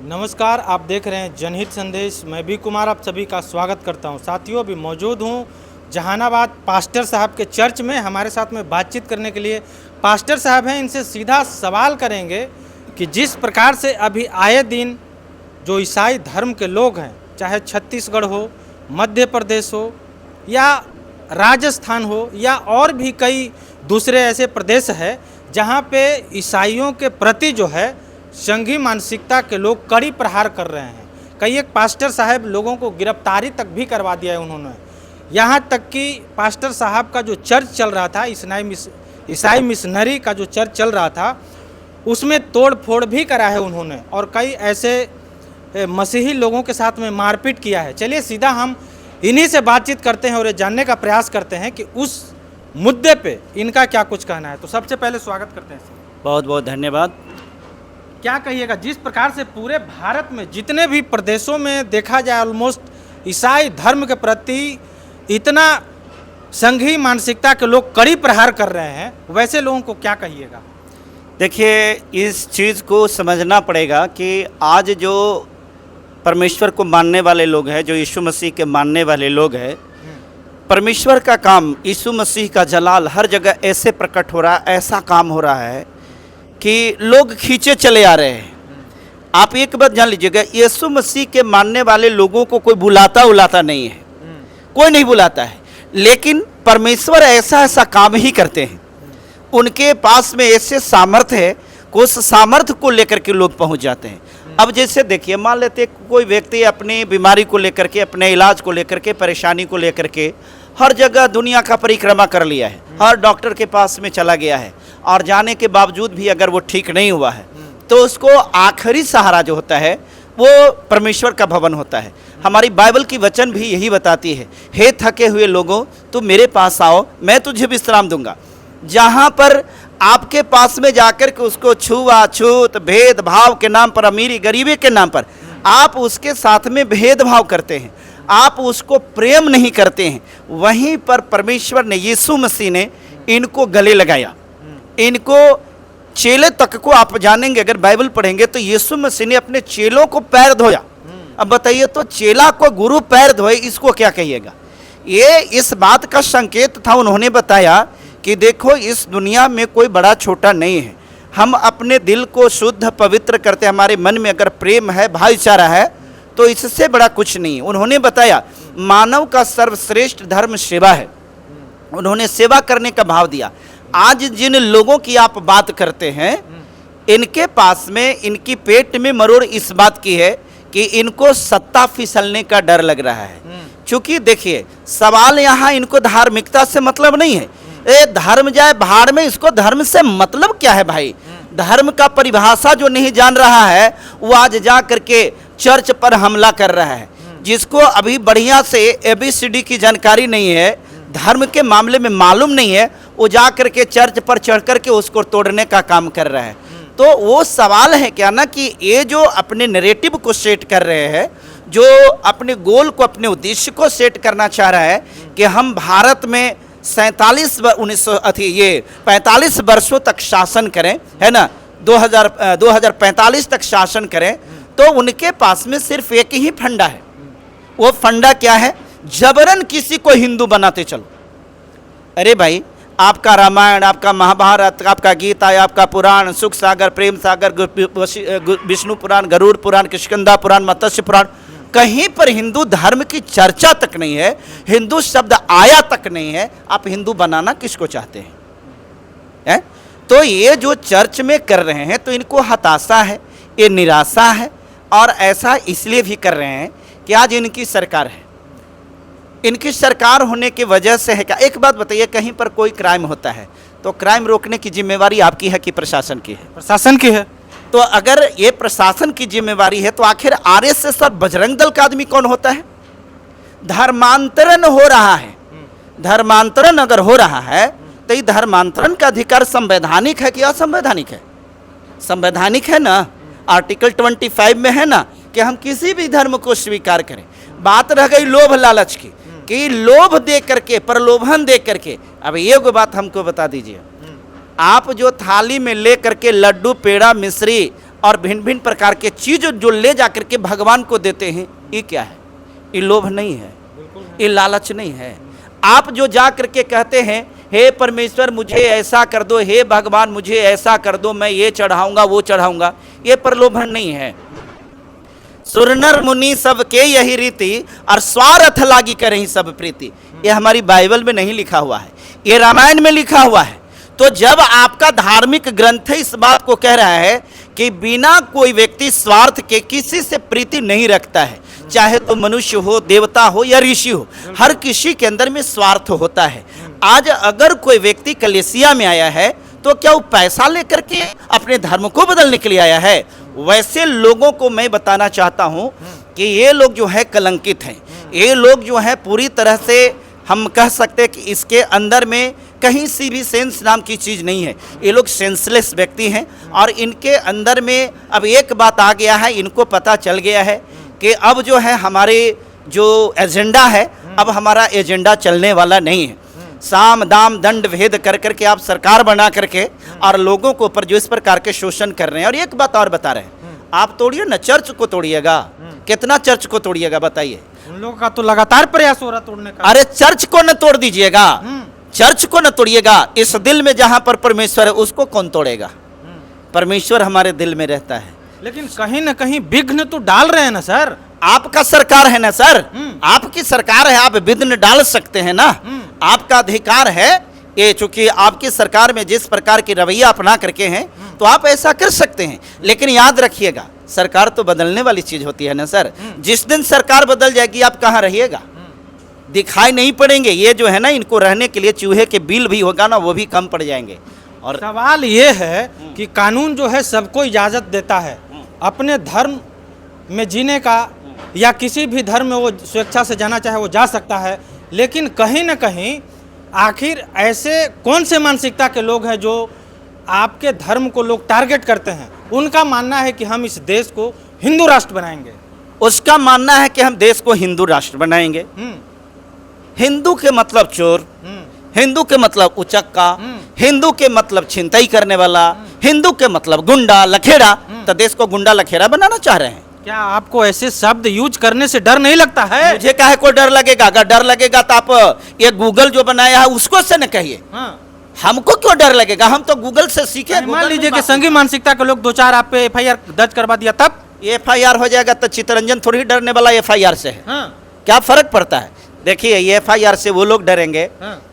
नमस्कार, आप देख रहे हैं जनहित संदेश। मैं भी कुमार आप सभी का स्वागत करता हूं। साथियों, अभी मौजूद हूं जहानाबाद पास्टर साहब के चर्च में। हमारे साथ में बातचीत करने के लिए पास्टर साहब हैं। इनसे सीधा सवाल करेंगे कि जिस प्रकार से अभी आए दिन जो ईसाई धर्म के लोग हैं, चाहे छत्तीसगढ़ हो, मध्य प्रदेश हो या राजस्थान हो या और भी कई दूसरे ऐसे प्रदेश हैं जहाँ पे ईसाइयों के प्रति जो है संघी मानसिकता के लोग कड़ी प्रहार कर रहे हैं। कई एक पास्टर साहब लोगों को गिरफ्तारी तक भी करवा दिया है उन्होंने। यहाँ तक कि पास्टर साहब का जो चर्च चल रहा था, ईसाई मिशनरी का जो चर्च चल रहा था, उसमें तोड़ फोड़ भी करा है उन्होंने और कई ऐसे मसीही लोगों के साथ में मारपीट किया है। चलिए सीधा हम इन्हीं से बातचीत करते हैं और ये जानने का प्रयास करते हैं कि उस मुद्दे पे इनका क्या कुछ कहना है। तो सबसे पहले स्वागत करते हैं सर। बहुत बहुत धन्यवाद। क्या कहिएगा, जिस प्रकार से पूरे भारत में जितने भी प्रदेशों में देखा जाए ऑलमोस्ट ईसाई धर्म के प्रति इतना संघी मानसिकता के लोग कड़ी प्रहार कर रहे हैं, वैसे लोगों को क्या कहिएगा? देखिए, इस चीज़ को समझना पड़ेगा कि आज जो परमेश्वर को मानने वाले लोग हैं, जो यीशु मसीह के मानने वाले लोग हैं, परमेश्वर का काम, यीशु मसीह का जलाल हर जगह ऐसे प्रकट हो रहा है, ऐसा काम हो रहा है कि लोग खींचे चले आ रहे हैं। आप एक बात जान लीजिएगा, यीशु मसीह के मानने वाले लोगों को कोई बुलाता नहीं है, कोई नहीं बुलाता है, लेकिन परमेश्वर ऐसा ऐसा काम ही करते हैं। उनके पास में ऐसे सामर्थ्य है कि उस सामर्थ्य को लेकर के लोग पहुंच जाते हैं। अब जैसे देखिए, मान लेते कोई व्यक्ति अपनी बीमारी को लेकर के, अपने इलाज को लेकर के, परेशानी को लेकर के हर जगह दुनिया का परिक्रमा कर लिया है, हर डॉक्टर के पास में चला गया है और जाने के बावजूद भी अगर वो ठीक नहीं हुआ है तो उसको आखिरी सहारा जो होता है वो परमेश्वर का भवन होता है। हमारी बाइबल की वचन भी यही बताती है, हे थके हुए लोगों, तुम मेरे पास आओ, मैं तुझे विश्राम दूंगा। जहाँ पर आपके पास में जाकर के उसको छुआछूत, भेदभाव के नाम पर, अमीरी गरीबी के नाम पर आप उसके साथ में भेदभाव करते हैं, आप उसको प्रेम नहीं करते हैं, वहीं पर परमेश्वर ने, यीशु मसीह ने इनको गले लगाया। इनको चेले तक को आप जानेंगे, अगर बाइबल पढ़ेंगे तो यीशु मसीह ने अपने चेलों को पैर धोया। अब बताइए, तो चेला को गुरु पैर धोए, इसको क्या कहिएगा? ये इस बात का संकेत था। उन्होंने बताया कि देखो, इस दुनिया में कोई बड़ा छोटा नहीं है, हम अपने दिल को शुद्ध पवित्र करते, हमारे मन में अगर प्रेम है, भाईचारा है, तो इससे बड़ा कुछ नहीं है। उन्होंने बताया मानव का सर्वश्रेष्ठ धर्म सेवा है। उन्होंने सेवा करने का भाव दिया। आज जिन लोगों की आप बात करते हैं, इनके पास में, इनकी पेट में मरोड़ इस बात की है कि इनको सत्ता फिसलने का डर लग रहा है। क्योंकि देखिए, सवाल यहाँ इनको धार्मिकता से मतलब नहीं है। ए धर्म जाए भाड़ में, इसको धर्म से मतलब क्या है भाई? धर्म का परिभाषा जो नहीं जान रहा है वो आज जा करके चर्च पर हमला कर रहा है। जिसको अभी बढ़िया से ABCD की जानकारी नहीं है, धर्म के मामले में मालूम नहीं है, वो जा करके चर्च पर चढ़ करके उसको तोड़ने का काम कर रहा है। तो वो सवाल है क्या ना कि ये जो अपने नैरेटिव को सेट कर रहे हैं, जो अपने गोल को, अपने उद्देश्य को सेट करना चाह रहा है कि हम भारत में 45 वर्षों तक शासन करें, है ना, 2045 तक शासन करें, तो उनके पास में सिर्फ एक ही फंडा है। वो फंडा क्या है? जबरन किसी को हिंदू बनाते चलो। अरे भाई, आपका रामायण, आपका महाभारत, आपका गीता, आपका पुराण, सुख सागर, प्रेम सागर, विष्णु पुराण, गरुड़ पुराण, किष्किंधा पुराण, मत्स्य पुराण, कहीं पर हिंदू धर्म की चर्चा तक नहीं है, हिंदू शब्द आया तक नहीं है। आप हिंदू बनाना किसको चाहते हैं? तो ये जो चर्च में कर रहे हैं, तो इनको हताशा है, ये निराशा है, और ऐसा इसलिए भी कर रहे हैं कि आज इनकी सरकार है। इनकी सरकार होने की वजह से है क्या? एक बात बताइए, कहीं पर कोई क्राइम होता है तो क्राइम रोकने की जिम्मेवारी आपकी है कि प्रशासन की है? प्रशासन की है। तो अगर ये प्रशासन की जिम्मेवारी है तो आखिर RSS और बजरंग दल का आदमी कौन होता है? धर्मांतरण हो रहा है। धर्मांतरण अगर हो रहा है तो ये धर्मांतरण का अधिकार संवैधानिक है कि असंवैधानिक है? संवैधानिक है ना। आर्टिकल 25 में है ना कि हम किसी भी धर्म को स्वीकार करें। बात रह गई लोभ लालच की, कि लोभ दे करके, प्रलोभन दे करके। अब ये बात हमको बता दीजिए, आप जो थाली में ले करके लड्डू, पेड़ा, मिश्री और भिन्न भिन्न प्रकार के चीज जो ले जाकर के भगवान को देते हैं, ये क्या है? ये लोभ नहीं है, ये लालच नहीं है। आप जो जा करके कहते हैं हे परमेश्वर मुझे ऐसा कर दो, हे भगवान मुझे ऐसा कर दो, मैं ये चढ़ाऊंगा वो चढ़ाऊंगा, ये प्रलोभन नहीं है। सुरनर मुनि सबके यही रीति, और स्वार्थ लागी करें सब प्रीति। ये हमारी बाइबल में नहीं लिखा हुआ है, ये रामायण में लिखा हुआ है। तो जब आपका धार्मिक ग्रंथ इस बात को कह रहा है कि बिना कोई व्यक्ति स्वार्थ के किसी से प्रीति नहीं रखता है, चाहे तो मनुष्य हो, देवता हो या ऋषि हो, हर किसी के अंदर में स्वार्थ होता है। आज अगर कोई व्यक्ति कलेसिया में आया है तो क्या वो पैसा लेकर के अपने धर्म को बदलने के लिए आया है? वैसे लोगों को मैं बताना चाहता हूं कि ये लोग जो है कलंकित हैं। ये लोग जो है पूरी तरह से हम कह सकते हैं कि इसके अंदर में कहीं सी भी सेंस नाम की चीज़ नहीं है। ये लोग सेंसलेस व्यक्ति हैं और इनके अंदर में अब एक बात आ गया है, इनको पता चल गया है कि अब जो है हमारे जो एजेंडा है, अब हमारा एजेंडा चलने वाला नहीं है। साम दाम दंड भेद कर करके आप सरकार बना करके और लोगों को ऊपर जो इस प्रकार के शोषण कर रहे हैं। और एक बात और बता रहे हैं, आप तोड़िए ना, चर्च को तोड़िएगा, कितना चर्च को तोड़िएगा बताइए? उन लोगों का तो लगातार प्रयास हो रहा तोड़ने का। अरे चर्च को न तोड़ दीजिएगा, चर्च को न तोड़िएगा। इस दिल में जहां पर परमेश्वर है उसको कौन तोड़ेगा? परमेश्वर हमारे दिल में रहता है। लेकिन कहीं ना कहीं विघ्न तो डाल रहे हैं ना सर। आपका सरकार है ना सर, आपकी सरकार है, आप विघ्न डाल सकते हैं ना, आपका अधिकार है ये। चूंकि आपकी सरकार में जिस प्रकार की रवैया अपना करके हैं तो आप ऐसा कर सकते हैं। लेकिन याद रखिएगा, सरकार तो बदलने वाली चीज होती है ना सर। जिस दिन सरकार बदल जाएगी आप कहाँ रहिएगा? दिखाई नहीं पड़ेंगे। ये जो है ना, इनको रहने के लिए चूहे के बिल भी होगा ना, वो भी कम पड़ जाएंगे। और सवाल ये है कि कानून जो है सबको इजाजत देता है अपने धर्म में जीने का, या किसी भी धर्म में वो स्वेच्छा से जाना चाहे वो जा सकता है। लेकिन कहीं ना कहीं आखिर ऐसे कौन से मानसिकता के लोग हैं जो आपके धर्म को लोग टारगेट करते हैं? उनका मानना है कि हम इस देश को हिंदू राष्ट्र बनाएंगे। उसका मानना है कि हम देश को हिंदू राष्ट्र बनाएंगे। हिंदू के मतलब चोर, हिंदू के मतलब उचक्का, हिंदू के मतलब छिनतई करने वाला, हिंदू के मतलब गुंडा लखेड़ा। तो देश को गुंडा लखेड़ा बनाना चाह रहे हैं। क्या आपको ऐसे शब्द यूज करने से डर नहीं लगता है? मुझे काहे को डर लगेगा? अगर डर लगेगा तो आप ये गूगल जो बनाया है उसको से न कहिए। हमको क्यों डर लगेगा? हम तो गूगल से सीखे। मान लीजिए कि संघी मानसिकता के लोग 2-4 आप पे FIR दर्ज करवा दिया, तब FIR हो जाएगा तो चित्तरंजन थोड़ी डरने वाला FIR से है। क्या फर्क पड़ता है? देखिए ये FIR से वो लोग डरेंगे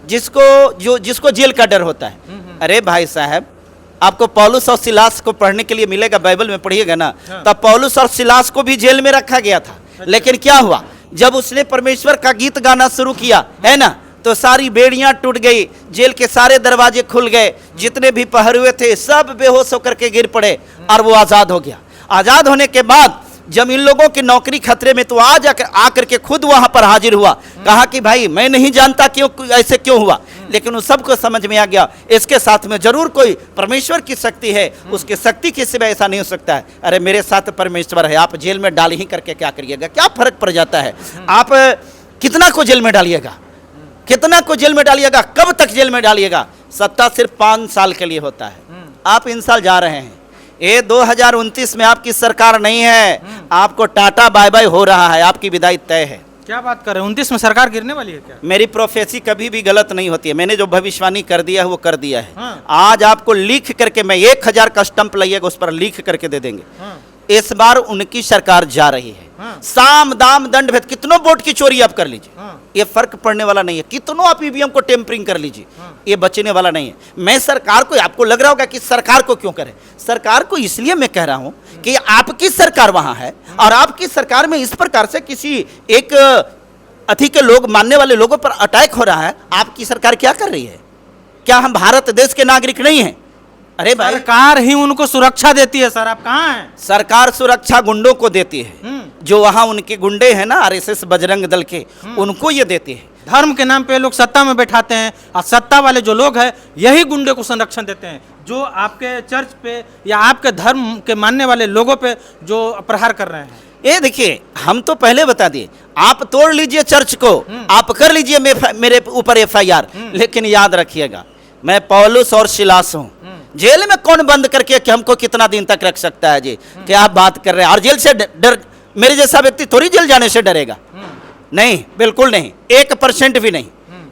जिसको जेल का डर होता है। अरे भाई साहब, आपको पौलुस और सिलास को पढ़ने के लिए मिलेगा, बाइबल में पढ़िएगा ना, तब पौलुस और सिलास को भी जेल में रखा गया था। लेकिन क्या हुआ? जब उसने परमेश्वर का गीत गाना शुरू किया है ना, तो सारी बेड़ियां टूट गई, जेल के सारे दरवाजे खुल गए, जितने भी पहरुए थे सब बेहोश होकर के गिर पड़े और वो आजाद हो गया। आजाद होने के बाद जब इन लोगों की नौकरी खतरे में, तो आकर के खुद वहां पर हाजिर हुआ, कहा कि भाई मैं नहीं जानता क्यों ऐसे क्यों हुआ, लेकिन उन सबको समझ में आ गया इसके साथ में जरूर कोई परमेश्वर की शक्ति है, उसकी शक्ति के सिवा ऐसा नहीं हो सकता है। अरे मेरे साथ परमेश्वर है, आप जेल में डाल ही करके क्या करिएगा? क्या फर्क पड़ जाता है? आप कितना को जेल में डालिएगा? कितना को जेल में डालिएगा? कब तक जेल में डालिएगा? सत्ता सिर्फ 5 साल के लिए होता है। आप इन साल जा रहे हैं, ये 2029 में आपकी सरकार नहीं है, आपको टाटा बाय बाय हो रहा है, आपकी विदाई तय है। क्या बात कर रहे हैं? 29 में सरकार गिरने वाली है क्या? मेरी प्रोफेसी कभी भी गलत नहीं होती है। मैंने जो भविष्यवाणी कर दिया है वो कर दिया है। आज आपको लिख करके, मैं 1000 का स्टंप लाइएगा उस पर लिख करके दे देंगे। इस बार उनकी सरकार जा रही है। साम दाम दंड भेद, कितनों वोट की चोरी आप कर लीजिए, ये फर्क पड़ने वाला नहीं है। कितनों आप ईवीएम को टेम्परिंग कर लीजिए, ये बचने वाला नहीं है। मैं सरकार को, आपको लग रहा होगा कि सरकार को क्यों करे, सरकार को इसलिए मैं कह रहा हूं कि आपकी सरकार वहां है और आपकी सरकार में इस प्रकार से किसी एक अति के लोग, मानने वाले लोगों पर अटैक हो रहा है। आपकी सरकार क्या कर रही है? क्या हम भारत देश के नागरिक नहीं हैं? अरे भाई, सरकार ही उनको सुरक्षा देती है सर, आप कहाँ हैं? सरकार सुरक्षा गुंडों को देती है, जो वहां उनके गुंडे हैं ना, RSS बजरंग दल के, उनको ये देती है। धर्म के नाम पे लोग सत्ता में बैठाते हैं और सत्ता वाले जो लोग हैं यही गुंडे को संरक्षण देते हैं, जो आपके चर्च पे या आपके धर्म के मानने वाले लोगों पे जो प्रहार कर रहे हैं। ये देखिए, हम तो पहले बता दिए, आप तोड़ लीजिए चर्च को, आप कर लीजिए मेरे ऊपर FIR, लेकिन याद रखिएगा मैं पौलुस और सिलास हूं। जेल में कौन बंद करके कि हमको कितना दिन तक रख सकता है जी? क्या आप बात कर रहे हैं? और जेल से डर मेरे जैसा व्यक्ति थोड़ी जेल जाने से डरेगा? नहीं, बिल्कुल नहीं, 1% भी नहीं,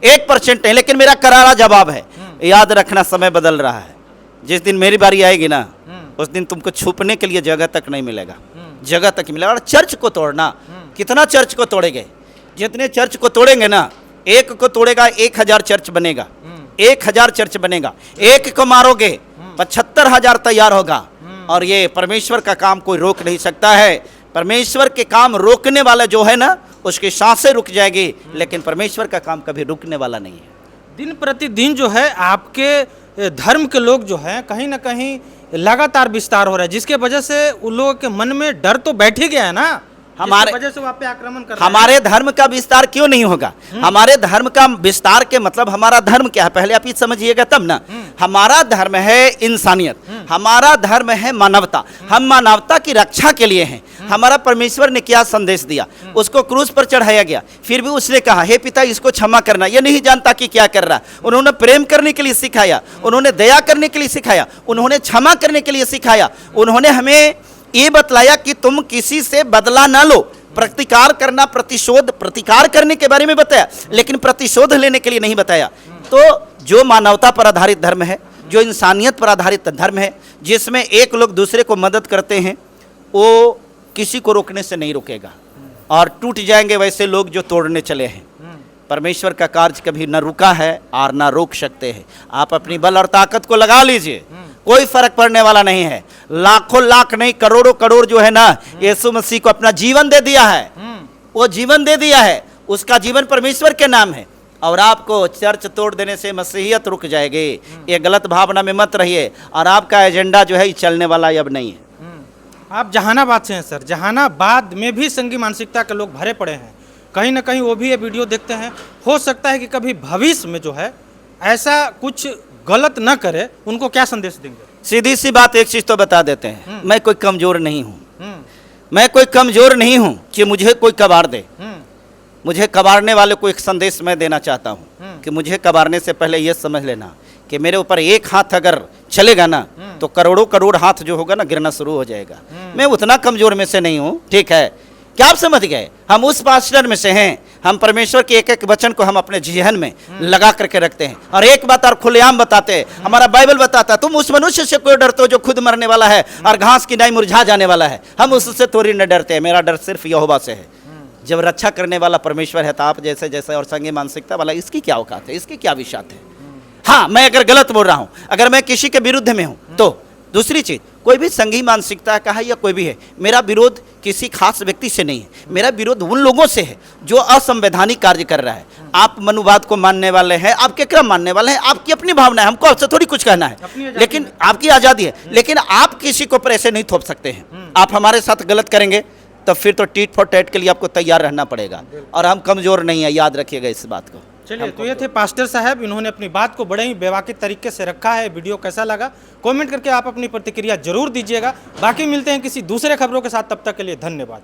1% नहीं। लेकिन मेरा करारा जवाब है, याद रखना समय बदल रहा है। जिस दिन मेरी बारी आएगी ना, उस दिन तुमको छुपने के लिए जगह तक नहीं मिलेगा, जगह तक मिलेगा। और चर्च को तोड़ना, कितना चर्च को तोड़ेंगे? जितने चर्च को तोड़ेंगे ना, एक को तोड़ेगा 1000 चर्च बनेगा, 1000 चर्च बनेगा। एक को मारोगे 75,000 तैयार होगा। और ये परमेश्वर का काम कोई रोक नहीं सकता है। परमेश्वर के काम रोकने वाला जो है ना, उसकी सांसें रुक जाएगी, लेकिन परमेश्वर का काम कभी रुकने वाला नहीं है। दिन प्रतिदिन जो है आपके धर्म के लोग जो हैं कहीं ना कहीं लगातार विस्तार हो रहा है, जिसके वजह से उन लोगों के मन में डर तो बैठ ही गया है ना, हमारे वजह से वहाँ पे आक्रमण कर रहे हैं। हमारे धर्म का विस्तार क्यों नहीं होगा? हमारे धर्म का विस्तार के मतलब हमारा धर्म क्या है, पहले आप ये समझिएगा तब ना। हमारा धर्म है इंसानियत, हमारा धर्म है मानवता। हम मानवता की रक्षा के लिए हैं। हमारा परमेश्वर ने क्या संदेश दिया? उसको क्रूस पर चढ़ाया गया, फिर भी उसने कहा हे पिता इसको क्षमा करना। ये नहीं जानता कि क्या कर रहा है। उन्होंने प्रेम करने के लिए सिखाया, उन्होंने दया करने के लिए सिखाया, उन्होंने क्षमा करने के लिए सिखाया। उन्होंने हमें ये बतलाया कि तुम किसी से बदला ना लो, प्रतिकार करना, प्रतिकार करने के बारे में बताया, लेकिन प्रतिशोध लेने के लिए नहीं बताया। तो जो मानवता पर आधारित धर्म है, जो इंसानियत पर आधारित धर्म है, जिसमें एक लोग दूसरे को मदद करते हैं, वो किसी को रोकने से नहीं रुकेगा। और टूट जाएंगे वैसे लोग जो तोड़ने चले हैं। परमेश्वर का कार्य कभी न रुका है और न रोक सकते हैं। आप अपनी बल और ताकत को लगा लीजिए, कोई फर्क पड़ने वाला नहीं है। लाखों लाख नहीं, करोड़ों करोड़ जो है ना, यीशु मसीह को अपना जीवन दे दिया है। वो जीवन दे दिया है, उसका जीवन परमेश्वर के नाम है। और आपको चर्च तोड़ देने से मसीहियत रुक जाएगी। ये गलत भावना में मत रहिए। और आपका एजेंडा जो है ये चलने वाला अब नहीं है। आप जहानाबाद से हैं सर, जहानाबाद में भी संघी मानसिकता के लोग भरे पड़े हैं। कहीं ना कहीं वो भी ये वीडियो देखते हैं। हो सकता है कि कभी भविष्य में जो है ऐसा कुछ गलत न करे, उनको क्या संदेश देंगे? सीधी सी बात एक चीज तो बता देते हैं, मैं कोई कमजोर नहीं हूँ। मैं कोई कमजोर नहीं हूँ कि मुझे कोई कबाड़ दे। मुझे कबाड़ने वाले को एक संदेश मैं देना चाहता हूँ कि मुझे कबाड़ने से पहले ये समझ लेना कि मेरे ऊपर एक हाथ अगर चलेगा ना, तो करोड़ों करोड़ हाथ जो होगा ना गिरना शुरू हो जाएगा। मैं उतना कमजोर में से नहीं हूँ, ठीक है? क्या आप समझ गए? हम उस पास्टर में से हैं। हम परमेश्वर के एक एक वचन को हम अपने जीवन में लगा करके रखते हैं। और एक बात और खुलेआम बताते हैं, हमारा बाइबल बताता है तुम उस मनुष्य से क्यों डरते हो जो खुद मरने वाला है और घास की नाई मुरझा जाने वाला है। हम उससे थोड़ी न डरते हैं। मेरा डर सिर्फ यहोवा से है। जब रक्षा करने वाला परमेश्वर है, तो आप जैसे जैसे और संगी मानसिकता वाला, इसकी क्या औकात है, इसकी क्या विशात है? हाँ, मैं अगर गलत बोल रहा हूँ, अगर मैं किसी के विरुद्ध में हूँ, तो दूसरी चीज, कोई भी संघी मानसिकता का है या कोई भी है, मेरा विरोध किसी खास व्यक्ति से नहीं है। मेरा विरोध उन लोगों से है जो असंवैधानिक कार्य कर रहा है। आप मनुवाद को मानने वाले हैं, आपके क्रम मानने वाले हैं, आपकी अपनी भावना है, हमको आपसे थोड़ी कुछ कहना है, लेकिन आपकी आज़ादी है। लेकिन आप किसी को ऊपर ऐसे नहीं थोप सकते हैं। आप हमारे साथ गलत करेंगे तो फिर तो टीट फॉर टैट के लिए आपको तैयार रहना पड़ेगा। और हम कमजोर नहीं है, याद रखिएगा इस बात को। चलिए, तो ये थे पास्टर साहब। इन्होंने अपनी बात को बड़े ही बेबाकी तरीके से रखा है। वीडियो कैसा लगा कमेंट करके आप अपनी प्रतिक्रिया जरूर दीजिएगा। बाकी मिलते हैं किसी दूसरे खबरों के साथ, तब तक के लिए धन्यवाद।